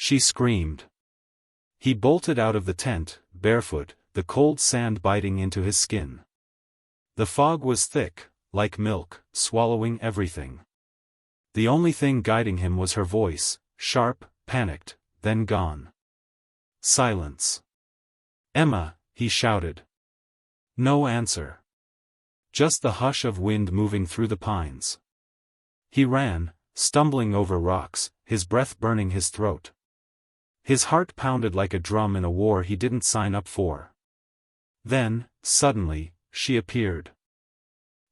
she screamed. He bolted out of the tent, barefoot, the cold sand biting into his skin. The fog was thick, like milk, swallowing everything. The only thing guiding him was her voice, sharp, panicked, then gone. Silence. "Emma," he shouted. No answer. Just the hush of wind moving through the pines. He ran, stumbling over rocks, his breath burning his throat. His heart pounded like a drum in a war he didn't sign up for. Then, suddenly, she appeared.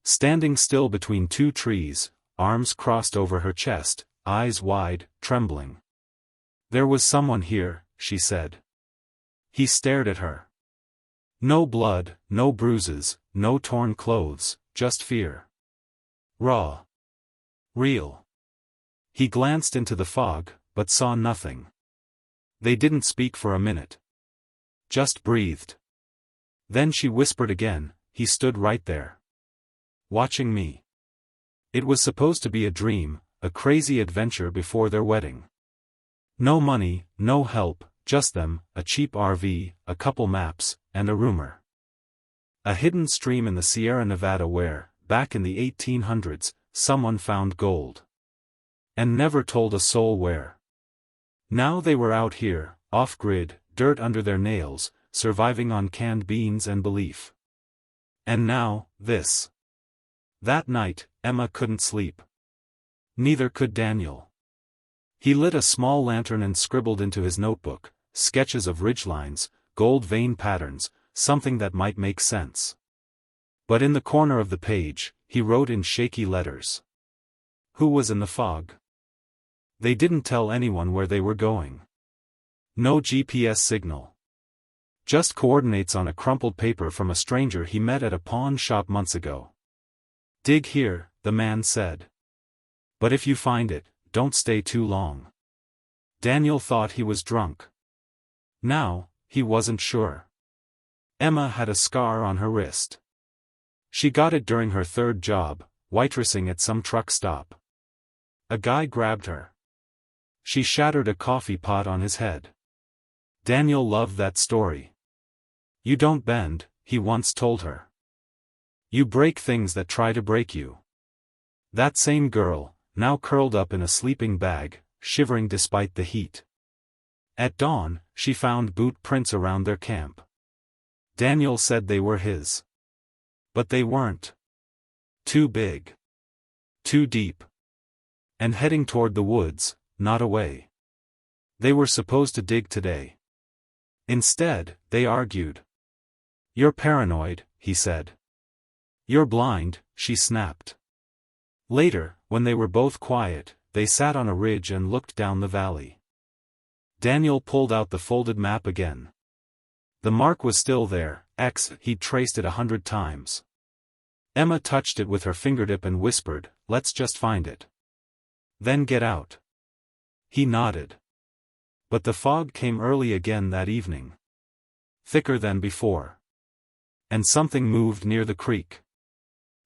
Standing still between two trees, arms crossed over her chest, eyes wide, trembling. "There was someone here," she said. He stared at her. No blood, no bruises, no torn clothes, just fear. Raw. Real. He glanced into the fog, but saw nothing. They didn't speak for a minute. Just breathed. Then she whispered again, "He stood right there. Watching me." It was supposed to be a dream, a crazy adventure before their wedding. No money, no help, just them, a cheap RV, a couple maps, and a rumor. A hidden stream in the Sierra Nevada where, back in the 1800s, someone found gold. And never told a soul where. Now they were out here, off-grid, dirt under their nails, surviving on canned beans and belief. And now, this. That night, Emma couldn't sleep. Neither could Daniel. He lit a small lantern and scribbled into his notebook, sketches of ridgelines, gold vein patterns, something that might make sense. But in the corner of the page, he wrote in shaky letters. Who was in the fog? They didn't tell anyone where they were going. No GPS signal. Just coordinates on a crumpled paper from a stranger he met at a pawn shop months ago. "Dig here," the man said. "But if you find it, don't stay too long." Daniel thought he was drunk. Now, he wasn't sure. Emma had a scar on her wrist. She got it during her third job, waitressing at some truck stop. A guy grabbed her. She shattered a coffee pot on his head. Daniel loved that story. "You don't bend," he once told her. "You break things that try to break you." That same girl, now curled up in a sleeping bag, shivering despite the heat. At dawn, she found boot prints around their camp. Daniel said they were his. But they weren't. Too big. Too deep. And heading toward the woods, not away. They were supposed to dig today. Instead, they argued. "You're paranoid," he said. "You're blind," she snapped. Later, when they were both quiet, they sat on a ridge and looked down the valley. Daniel pulled out the folded map again. The mark was still there, X, he'd traced it 100 times. Emma touched it with her fingertip and whispered, "Let's just find it. Then get out." He nodded. But the fog came early again that evening. Thicker than before. And something moved near the creek.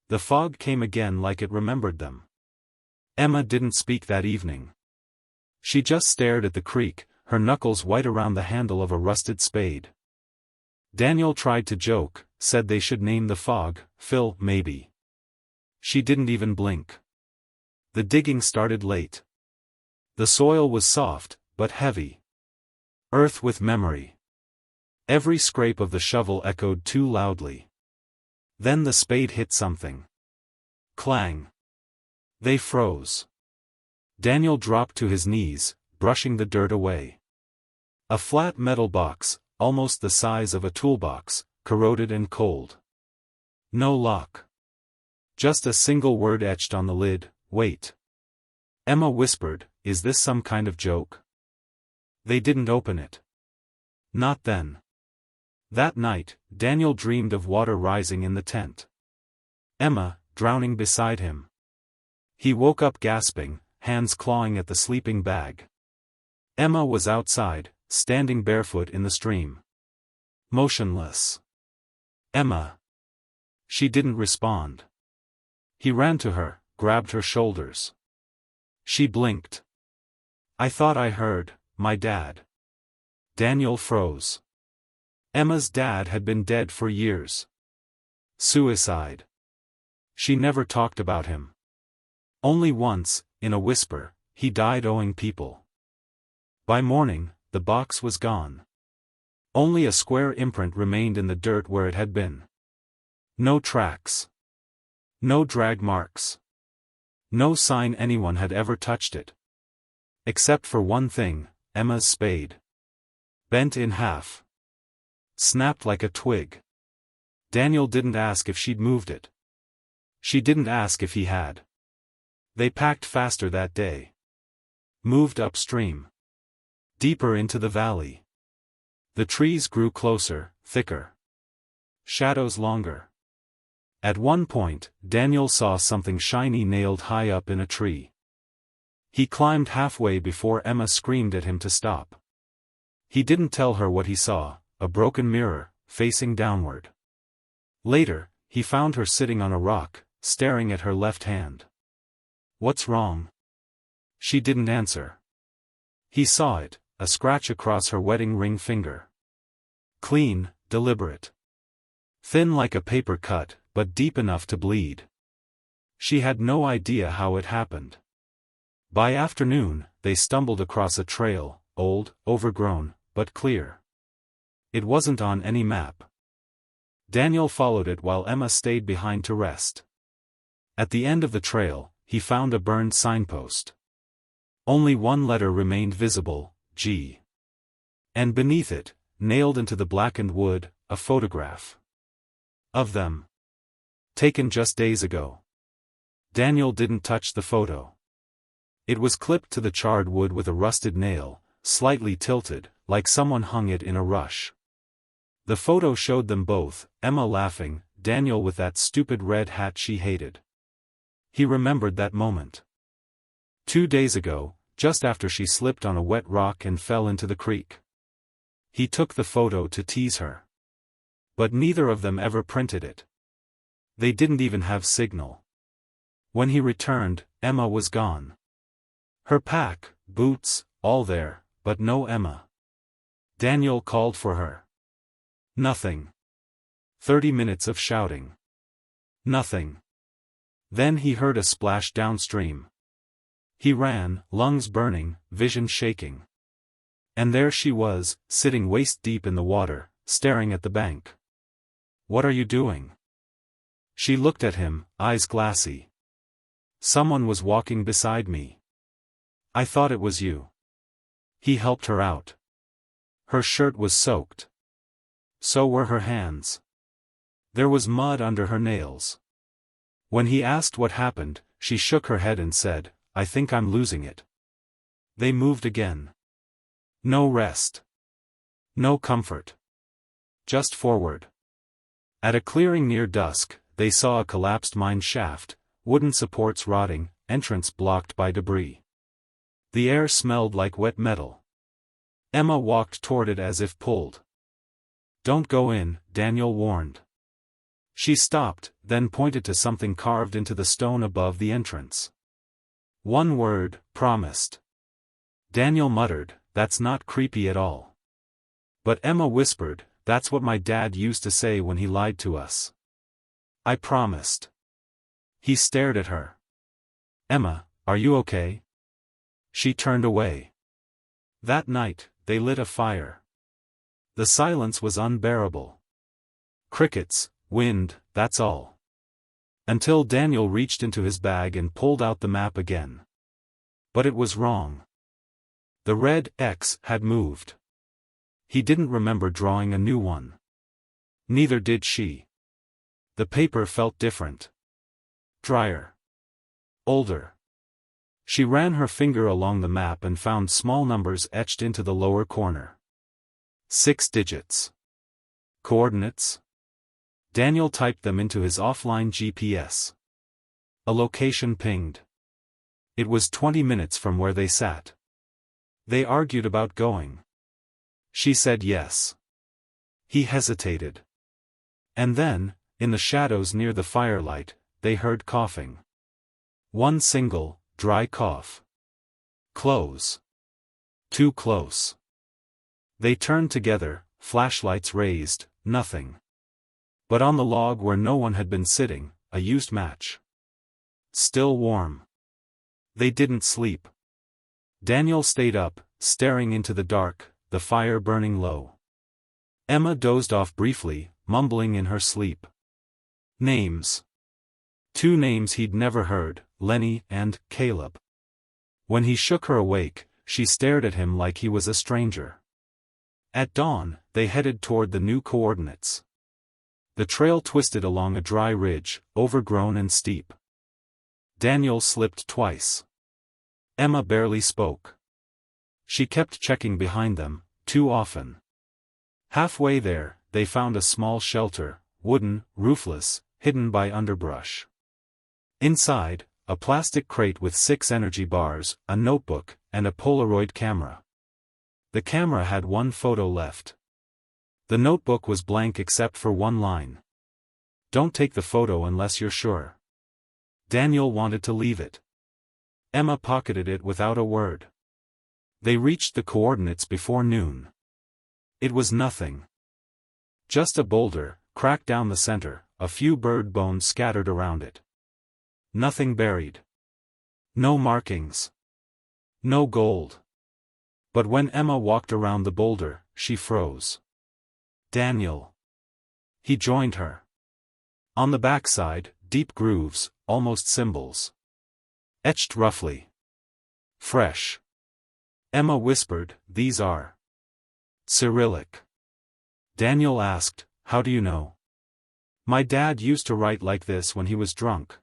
The fog came again like it remembered them. Emma didn't speak that evening. She just stared at the creek, her knuckles white around the handle of a rusted spade. Daniel tried to joke, said they should name the fog, Phil, maybe. She didn't even blink. The digging started late. The soil was soft, but heavy. Earth with memory. Every scrape of the shovel echoed too loudly. Then the spade hit something. Clang. They froze. Daniel dropped to his knees, brushing the dirt away. A flat metal box, almost the size of a toolbox, corroded and cold. No lock. Just a single word etched on the lid, "Wait." Emma whispered, "Is this some kind of joke?" They didn't open it. Not then. That night, Daniel dreamed of water rising in the tent. Emma, drowning beside him. He woke up gasping, hands clawing at the sleeping bag. Emma was outside, standing barefoot in the stream. Motionless. "Emma." She didn't respond. He ran to her, grabbed her shoulders. She blinked. "I thought I heard," my dad. Daniel froze. Emma's dad had been dead for years. Suicide. She never talked about him. Only once, in a whisper, he died owing people. By morning, the box was gone. Only a square imprint remained in the dirt where it had been. No tracks. No drag marks. No sign anyone had ever touched it. Except for one thing, Emma's spade. Bent in half. Snapped like a twig. Daniel didn't ask if she'd moved it. She didn't ask if he had. They packed faster that day. Moved upstream. Deeper into the valley. The trees grew closer, thicker. Shadows longer. At one point, Daniel saw something shiny nailed high up in a tree. He climbed halfway before Emma screamed at him to stop. He didn't tell her what he saw, a broken mirror, facing downward. Later, he found her sitting on a rock, staring at her left hand. "What's wrong?" She didn't answer. He saw it, a scratch across her wedding ring finger. Clean, deliberate. Thin like a paper cut, but deep enough to bleed. She had no idea how it happened. By afternoon, they stumbled across a trail, old, overgrown, but clear. It wasn't on any map. Daniel followed it while Emma stayed behind to rest. At the end of the trail, he found a burned signpost. Only one letter remained visible, G. And beneath it, nailed into the blackened wood, a photograph. Of them. Taken just days ago. Daniel didn't touch the photo. It was clipped to the charred wood with a rusted nail, slightly tilted, like someone hung it in a rush. The photo showed them both, Emma laughing, Daniel with that stupid red hat she hated. He remembered that moment. 2 days ago, just after she slipped on a wet rock and fell into the creek. He took the photo to tease her. But neither of them ever printed it. They didn't even have signal. When he returned, Emma was gone. Her pack, boots, all there, but no Emma. Daniel called for her. Nothing. 30 minutes of shouting. Nothing. Then he heard a splash downstream. He ran, lungs burning, vision shaking. And there she was, sitting waist-deep in the water, staring at the bank. "What are you doing?" She looked at him, eyes glassy. "Someone was walking beside me. I thought it was you." He helped her out. Her shirt was soaked. So were her hands. There was mud under her nails. When he asked what happened, she shook her head and said, "I think I'm losing it." They moved again. No rest. No comfort. Just forward. At a clearing near dusk, they saw a collapsed mine shaft, wooden supports rotting, entrance blocked by debris. The air smelled like wet metal. Emma walked toward it as if pulled. "Don't go in," Daniel warned. She stopped, then pointed to something carved into the stone above the entrance. One word, "promised." Daniel muttered, "That's not creepy at all." But Emma whispered, "That's what my dad used to say when he lied to us. I promised." He stared at her. "Emma, are you okay?" She turned away. That night, they lit a fire. The silence was unbearable. Crickets, wind, that's all. Until Daniel reached into his bag and pulled out the map again. But it was wrong. The red X had moved. He didn't remember drawing a new one. Neither did she. The paper felt different. Drier. Older. She ran her finger along the map and found small numbers etched into the lower corner. 6 digits. Coordinates? Daniel typed them into his offline GPS. A location pinged. It was 20 minutes from where they sat. They argued about going. She said yes. He hesitated. And then, in the shadows near the firelight, they heard coughing. One single, dry cough. Close. Too close. They turned together, flashlights raised, nothing. But on the log where no one had been sitting, a used match. Still warm. They didn't sleep. Daniel stayed up, staring into the dark, the fire burning low. Emma dozed off briefly, mumbling in her sleep. Names. 2 names he'd never heard, Lenny and Caleb. When he shook her awake, she stared at him like he was a stranger. At dawn, they headed toward the new coordinates. The trail twisted along a dry ridge, overgrown and steep. Daniel slipped twice. Emma barely spoke. She kept checking behind them, too often. Halfway there, they found a small shelter, wooden, roofless, hidden by underbrush. Inside, a plastic crate with 6 energy bars, a notebook, and a Polaroid camera. The camera had 1 photo left. The notebook was blank except for 1 line. Don't take the photo unless you're sure. Daniel wanted to leave it. Emma pocketed it without a word. They reached the coordinates before noon. It was nothing. Just a boulder, cracked down the center, a few bird bones scattered around it. Nothing buried. No markings. No gold. But when Emma walked around the boulder, she froze. Daniel. He joined her. On the backside, deep grooves, almost symbols. Etched roughly. Fresh. Emma whispered, "These are Cyrillic." Daniel asked, "How do you know?" "My dad used to write like this when he was drunk.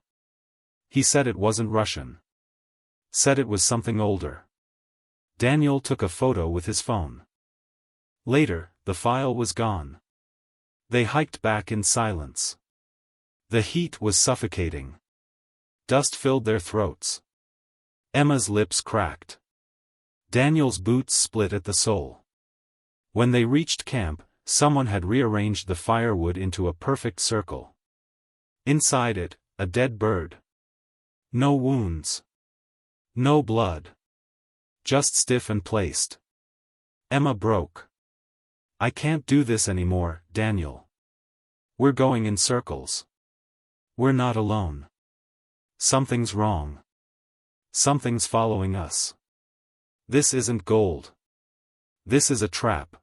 He said it wasn't Russian. Said it was something older." Daniel took a photo with his phone. Later, the file was gone. They hiked back in silence. The heat was suffocating. Dust filled their throats. Emma's lips cracked. Daniel's boots split at the sole. When they reached camp, someone had rearranged the firewood into a perfect circle. Inside it, a dead bird. No wounds. No blood. Just stiff and placed. Emma broke. "I can't do this anymore, Daniel. We're going in circles. We're not alone. Something's wrong. Something's following us. This isn't gold. This is a trap."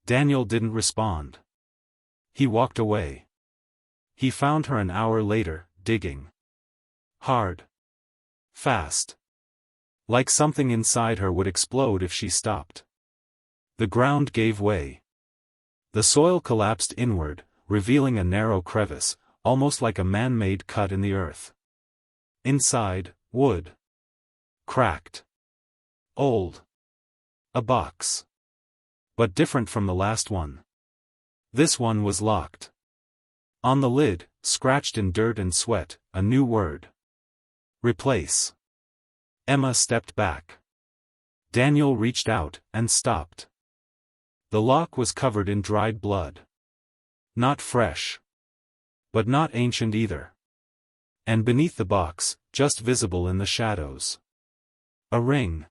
Daniel didn't respond. He walked away. He found her an hour later, digging. Hard. Fast. Like something inside her would explode if she stopped. The ground gave way. The soil collapsed inward, revealing a narrow crevice, almost like a man-made cut in the earth. Inside, wood. Cracked. Old. A box. But different from the last one. This one was locked. On the lid, scratched in dirt and sweat, a new word. Replace. Emma stepped back. Daniel reached out, and stopped. The lock was covered in dried blood. Not fresh. But not ancient either. And beneath the box, just visible in the shadows. A ring.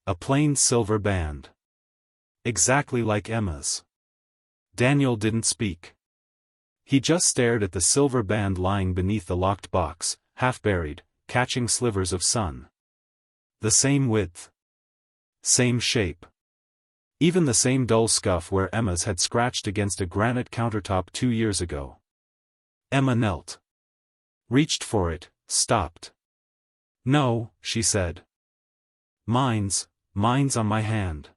A plain silver band. Exactly like Emma's. Daniel didn't speak. He just stared at the silver band lying beneath the locked box, half buried, catching slivers of sun. The same width. Same shape. Even the same dull scuff where Emma's had scratched against a granite countertop 2 years ago. Emma knelt. Reached for it, stopped. "No," she said. Mine's on my hand."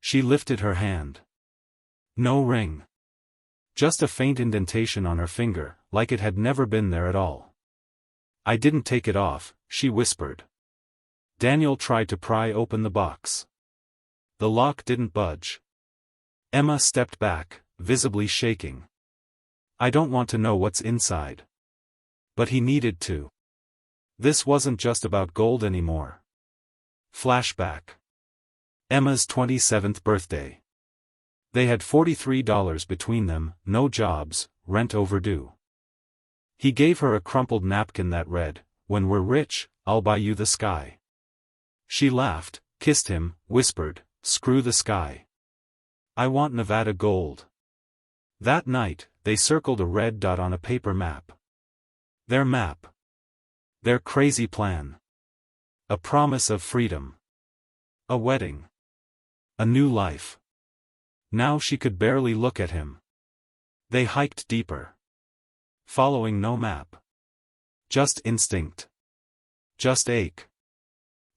She lifted her hand. No ring. Just a faint indentation on her finger, like it had never been there at all. "I didn't take it off," she whispered. Daniel tried to pry open the box. The lock didn't budge. Emma stepped back, visibly shaking. "I don't want to know what's inside." But he needed to. This wasn't just about gold anymore. Flashback. Emma's 27th birthday. They had $43 between them, no jobs, rent overdue. He gave her a crumpled napkin that read, "When we're rich, I'll buy you the sky." She laughed, kissed him, whispered, "Screw the sky. I want Nevada gold." That night, they circled a red dot on a paper map. Their map. Their crazy plan. A promise of freedom. A wedding. A new life. Now she could barely look at him. They hiked deeper. Following no map. Just instinct. Just ache.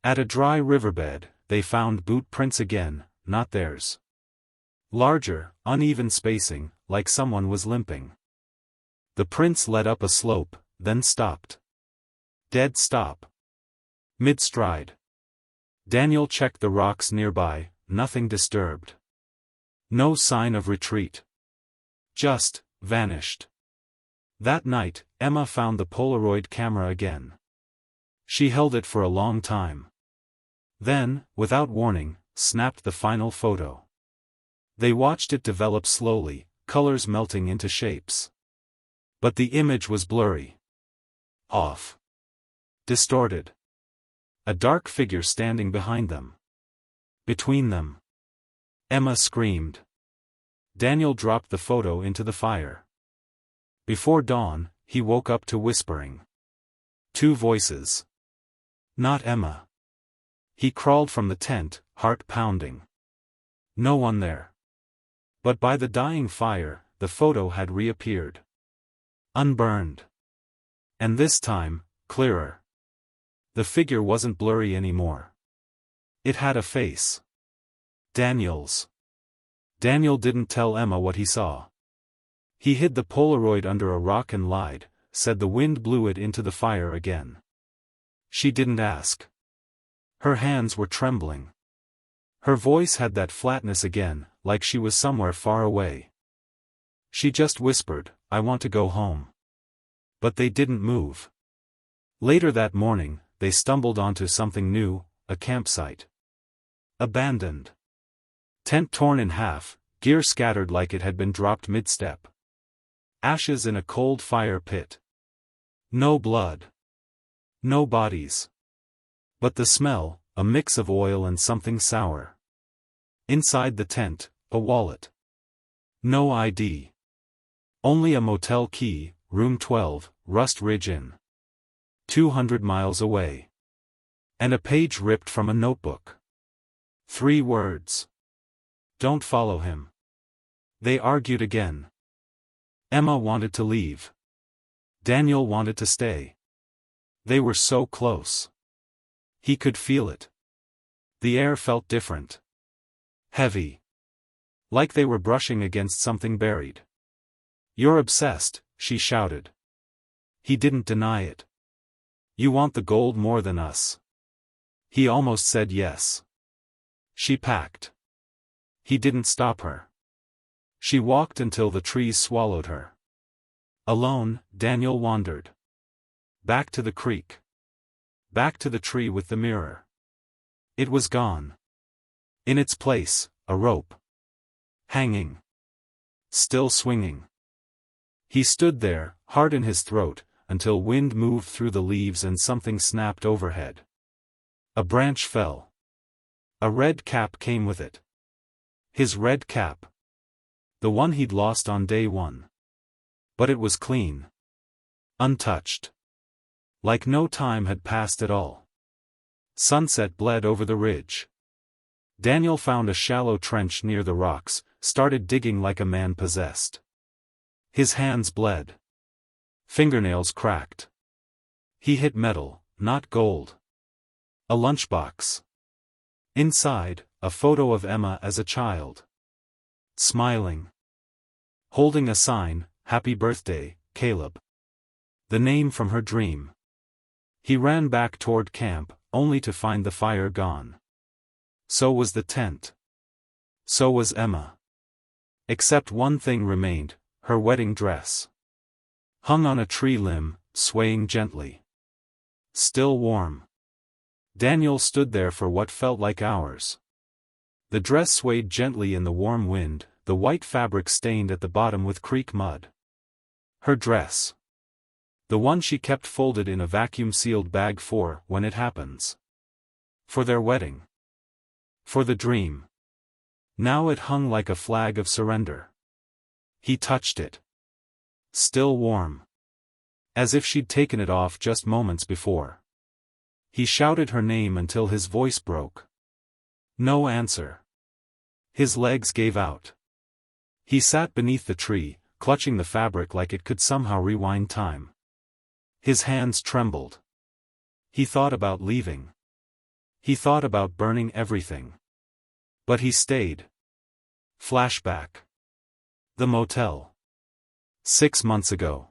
At a dry riverbed, they found boot prints again, not theirs. Larger, uneven spacing, like someone was limping. The prints led up a slope, then stopped. Dead stop. Mid-stride. Daniel checked the rocks nearby, nothing disturbed. No sign of retreat. Just, vanished. That night, Emma found the Polaroid camera again. She held it for a long time. Then, without warning, snapped the final photo. They watched it develop slowly, colors melting into shapes. But the image was blurry. Off. Distorted. A dark figure standing behind them. Between them. Emma screamed. Daniel dropped the photo into the fire. Before dawn, he woke up to whispering. Two voices. Not Emma. He crawled from the tent, heart pounding. No one there. But by the dying fire, the photo had reappeared. Unburned. And this time, clearer. The figure wasn't blurry anymore. It had a face. Daniel's. Daniel didn't tell Emma what he saw. He hid the Polaroid under a rock and lied, said the wind blew it into the fire again. She didn't ask. Her hands were trembling. Her voice had that flatness again, like she was somewhere far away. She just whispered, "I want to go home." But they didn't move. Later that morning, they stumbled onto something new, a campsite. Abandoned. Tent torn in half, gear scattered like it had been dropped mid-step. Ashes in a cold fire pit. No blood. No bodies. But the smell, a mix of oil and something sour. Inside the tent, a wallet. No ID. Only a motel key, room 12, Rust Ridge Inn. 200 miles away. And a page ripped from a notebook. 3 words. Don't follow him. They argued again. Emma wanted to leave. Daniel wanted to stay. They were so close. He could feel it. The air felt different. Heavy. Like they were brushing against something buried. "You're obsessed," she shouted. He didn't deny it. "You want the gold more than us." He almost said yes. She packed. He didn't stop her. She walked until the trees swallowed her. Alone, Daniel wandered. Back to the creek. Back to the tree with the mirror. It was gone. In its place, a rope. Hanging. Still swinging. He stood there, heart in his throat, until wind moved through the leaves and something snapped overhead. A branch fell. A red cap came with it. His red cap. The one he'd lost on day 1. But it was clean. Untouched. Like no time had passed at all. Sunset bled over the ridge. Daniel found a shallow trench near the rocks, started digging like a man possessed. His hands bled. Fingernails cracked. He hit metal, not gold. A lunchbox. Inside, a photo of Emma as a child. Smiling. Holding a sign, "Happy Birthday, Caleb." The name from her dream. He ran back toward camp, only to find the fire gone. So was the tent. So was Emma. Except one thing remained, her wedding dress. Hung on a tree limb, swaying gently. Still warm. Daniel stood there for what felt like hours. The dress swayed gently in the warm wind, the white fabric stained at the bottom with creek mud. Her dress. The one she kept folded in a vacuum-sealed bag for when it happens. For their wedding. For the dream. Now it hung like a flag of surrender. He touched it. Still warm. As if she'd taken it off just moments before. He shouted her name until his voice broke. No answer. His legs gave out. He sat beneath the tree, clutching the fabric like it could somehow rewind time. His hands trembled. He thought about leaving. He thought about burning everything. But he stayed. Flashback. The motel. 6 months ago.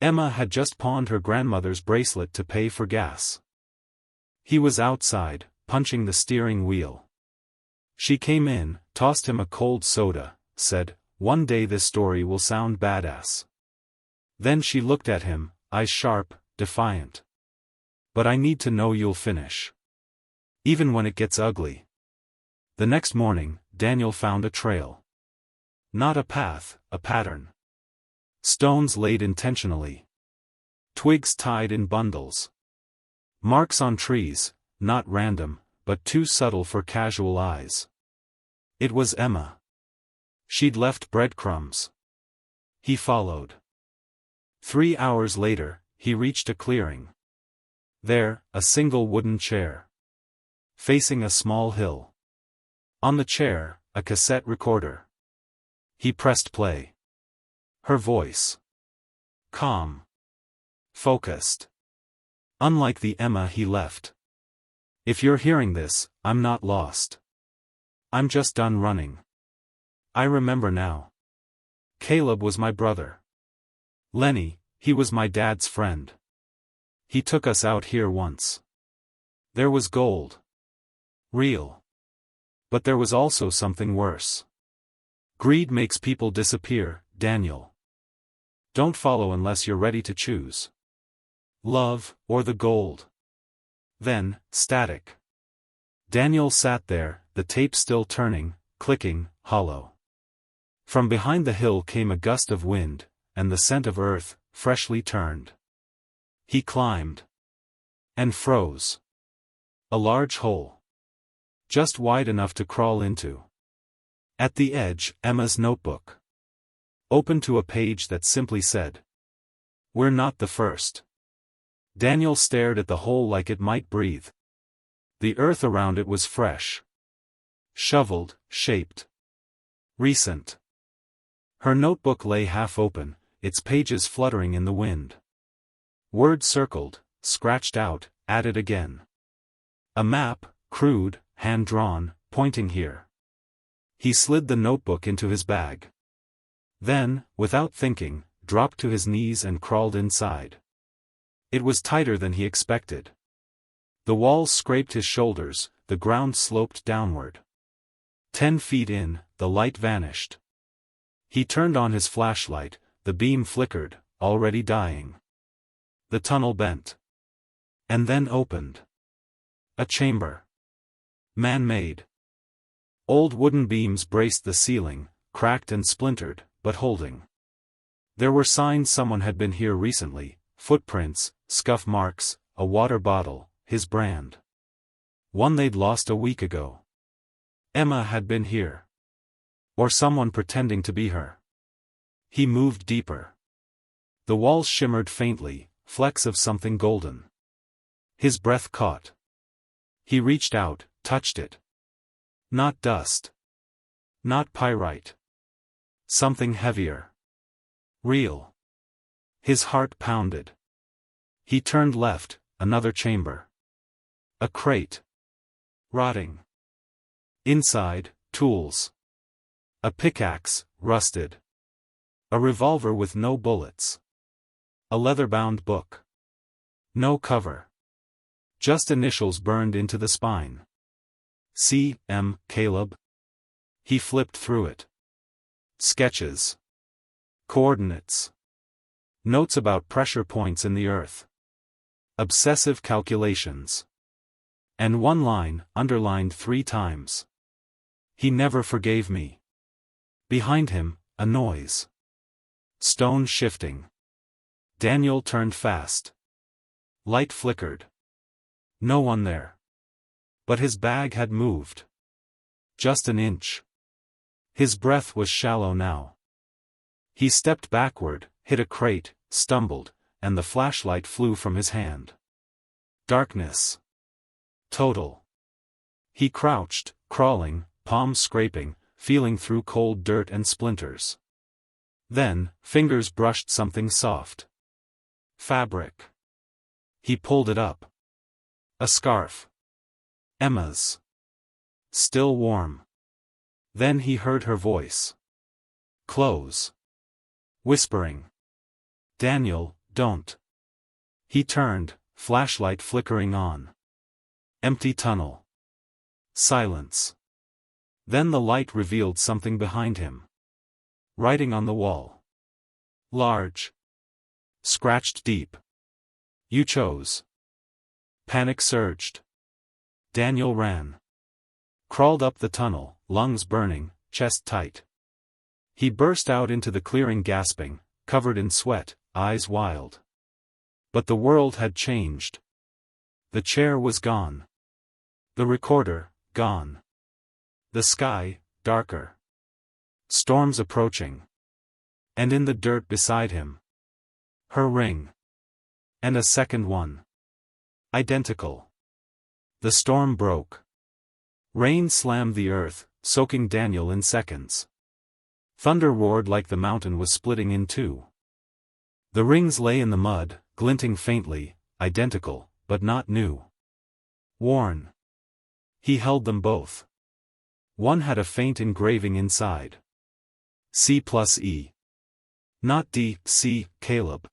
Emma had just pawned her grandmother's bracelet to pay for gas. He was outside, punching the steering wheel. She came in, tossed him a cold soda, said, "One day this story will sound badass." Then she looked at him, eyes sharp, defiant. "But I need to know you'll finish. Even when it gets ugly." The next morning, Daniel found a trail. Not a path, a pattern. Stones laid intentionally. Twigs tied in bundles. Marks on trees, not random, but too subtle for casual eyes. It was Emma. She'd left breadcrumbs. He followed. 3 hours later, he reached a clearing. There, a single wooden chair. Facing a small hill. On the chair, a cassette recorder. He pressed play. Her voice. Calm. Focused. Unlike the Emma he left. "If you're hearing this, I'm not lost. I'm just done running. I remember now. Caleb was my brother. Lenny, he was my dad's friend. He took us out here once. There was gold. Real. But there was also something worse. Greed makes people disappear, Daniel. Don't follow unless you're ready to choose. Love, or the gold." Then, static. Daniel sat there, the tape still turning, clicking, hollow. From behind the hill came a gust of wind, and the scent of earth, freshly turned. He climbed. And froze. A large hole. Just wide enough to crawl into. At the edge, Emma's notebook. Open to a page that simply said, "We're not the first." Daniel stared at the hole like it might breathe. The earth around it was fresh. Shoveled, shaped. Recent. Her notebook lay half open, its pages fluttering in the wind. Words circled, scratched out, added again. A map, crude, hand-drawn, pointing here. He slid the notebook into his bag. Then, without thinking, dropped to his knees and crawled inside. It was tighter than he expected. The walls scraped his shoulders, the ground sloped downward. 10 feet in, the light vanished. He turned on his flashlight, the beam flickered, already dying. The tunnel bent. And then opened. A chamber. Man-made. Old wooden beams braced the ceiling, cracked and splintered, but holding. There were signs someone had been here recently, footprints, scuff marks, a water bottle, his brand. One they'd lost a week ago. Emma had been here. Or someone pretending to be her. He moved deeper. The walls shimmered faintly, flecks of something golden. His breath caught. He reached out, touched it. Not dust. Not pyrite. Something heavier. Real. His heart pounded. He turned left, another chamber. A crate. Rotting. Inside, tools. A pickaxe, rusted. A revolver with no bullets. A leather-bound book. No cover. Just initials burned into the spine. C. M. Caleb. He flipped through it. Sketches. Coordinates. Notes about pressure points in the earth. Obsessive calculations. And one line, underlined 3 times. He never forgave me. Behind him, a noise. Stone shifting. Daniel turned fast. Light flickered. No one there. But his bag had moved. just an inch. His breath was shallow now. He stepped backward, hit a crate, stumbled, and the flashlight flew from his hand. Darkness. Total. He crouched, crawling, palms scraping, feeling through cold dirt and splinters. Then, fingers brushed something soft. Fabric. He pulled it up. A scarf. Emma's. Still warm. Then he heard her voice. Close. Whispering. Daniel, don't. He turned, flashlight flickering on. Empty tunnel. Silence. Then the light revealed something behind him. Writing on the wall. Large. Scratched deep. You chose. Panic surged. Daniel ran. Crawled up the tunnel, lungs burning, chest tight. He burst out into the clearing gasping, covered in sweat, eyes wild. But the world had changed. The chair was gone. The recorder, gone. The sky, darker. Storms approaching. And in the dirt beside him. Her ring. And a second one. Identical. The storm broke. Rain slammed the earth, soaking Daniel in seconds. Thunder roared like the mountain was splitting in two. The rings lay in the mud, glinting faintly, identical, but not new. Worn. He held them both. One had a faint engraving inside. C+E. Not D, C, Caleb.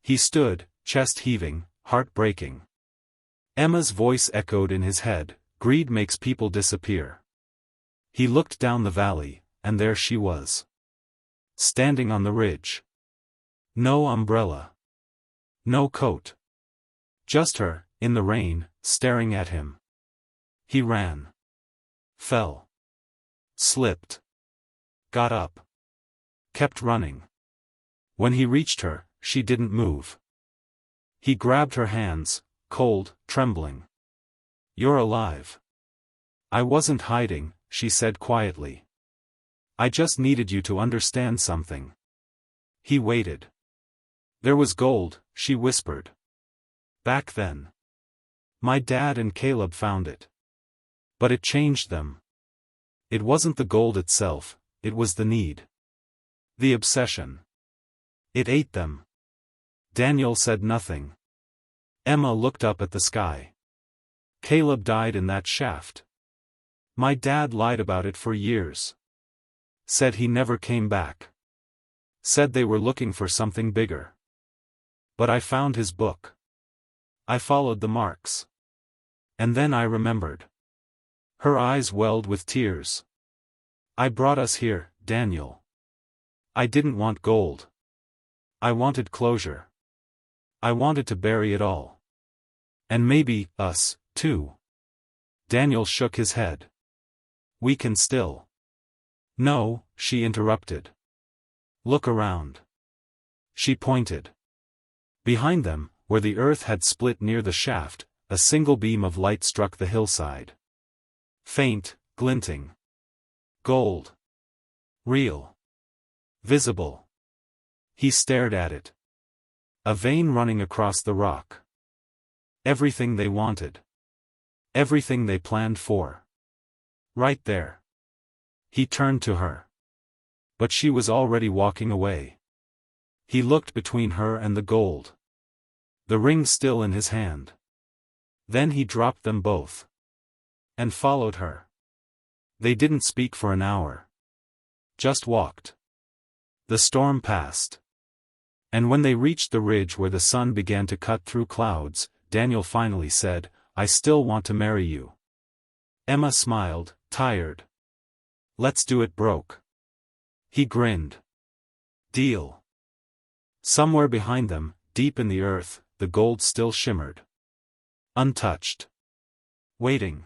He stood, chest heaving, heart breaking. Emma's voice echoed in his head, greed makes people disappear. He looked down the valley, and there she was. Standing on the ridge. No umbrella. No coat. Just her, in the rain, staring at him. He ran. Fell. Slipped. Got up. Kept running. When he reached her, she didn't move. He grabbed her hands, cold, trembling. You're alive. I wasn't hiding, she said quietly. I just needed you to understand something. He waited. There was gold, she whispered. Back then. My dad and Caleb found it. But it changed them. It wasn't the gold itself, it was the need. The obsession. It ate them. Daniel said nothing. Emma looked up at the sky. Caleb died in that shaft. My dad lied about it for years. Said he never came back. Said they were looking for something bigger. But I found his book. I followed the marks. And then I remembered. Her eyes welled with tears. I brought us here, Daniel. I didn't want gold. I wanted closure. I wanted to bury it all. And maybe, us, too. Daniel shook his head. We can still. No, she interrupted. Look around. She pointed. Behind them, where the earth had split near the shaft, a single beam of light struck the hillside. Faint, glinting. Gold. Real. Visible. He stared at it. A vein running across the rock. Everything they wanted. Everything they planned for. Right there. He turned to her. But she was already walking away. He looked between her and the gold. The ring still in his hand. Then he dropped them both. And followed her. They didn't speak for an hour. Just walked. The storm passed. And when they reached the ridge where the sun began to cut through clouds, Daniel finally said, I still want to marry you. Emma smiled, tired. Let's do it, broke. He grinned. Deal. Somewhere behind them, deep in the earth, the gold still shimmered. Untouched. Waiting.